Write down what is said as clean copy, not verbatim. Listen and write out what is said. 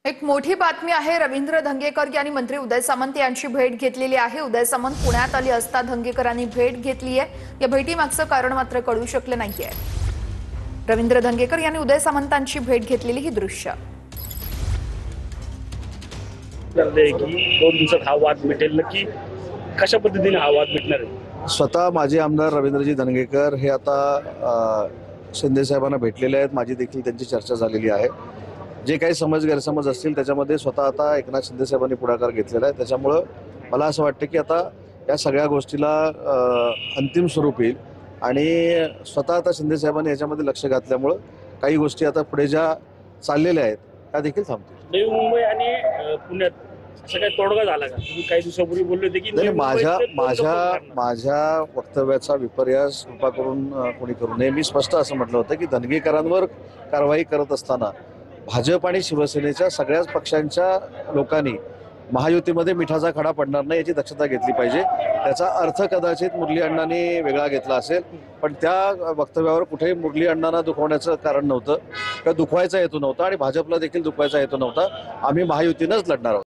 एक मोठी बातमी आहे। रवींद्र धंगेकर यांनी मंत्री उदय सामंत यांची भेट घेतलेली आहे। उदय सामंत पुण्यात आले असता धंगेकरांनी भेट घेतली आहे। या भेटीमागचं कारण मात्र कळू शकलं नाहीये। रवींद्र धंगेकर यांनी उदय सामंतांची भेट घेतलेली ही दृश्य की 2 दिवसात हा वाद मिटेल नक्की कशा पद्धतीने हा वाद मिटणार आहे? स्वतः माजी आमदार रवींद्रजी धंगेकर हे आता शिंदे साहेबांना भेटलेले आहेत। माझी देखील त्यांची चर्चा झालेली आहे। जे काही समज गैरसमज असतील त्याच्यामध्ये स्वतः आता एकनाथ शिंदे साहेबांनी पुढाकार घेतलेला आहे। त्याच्यामुळं मला असं वाटतं की आता या सगळ्या गोष्टीला अंतिम स्वरूप येईल आणि स्वतः आता शिंदे साहेबांनी याच्यामध्ये लक्ष घातल्यामुळं काही गोष्टी आता पुढे ज्या चाललेल्या आहेत त्या देखील थांबतील। नवी मुंबई आणि पुण्यात असं काही तोडगा झाला का? तुम्ही काही दिवसापूर्वी बोलले होते की माझ्या वक्तव्याचा विपर्यास कृपा करून कोणी करू नये। मी स्पष्ट असं म्हटलं होतं की धंगेकरांवर कारवाई करत असताना भाजप आणि शिवसेनेच्या सगळ्याच पक्षांच्या लोकांनी महायुतीमध्ये मिठाचा खडा पडणार नाही याची दक्षता घेतली पाहिजे। त्याचा अर्थ कदाचित मुरली अण्णांनी वेगळा घेतला असेल, पण त्या वक्तव्यावर कुठेही मुरली अण्णांना दुखवण्याचं कारण नव्हतं किंवा दुखवायचा हेतू नव्हता आणि भाजपला देखील दुखवायचा हेतू नव्हता। आम्ही महायुतीनंच लढणार आहोत।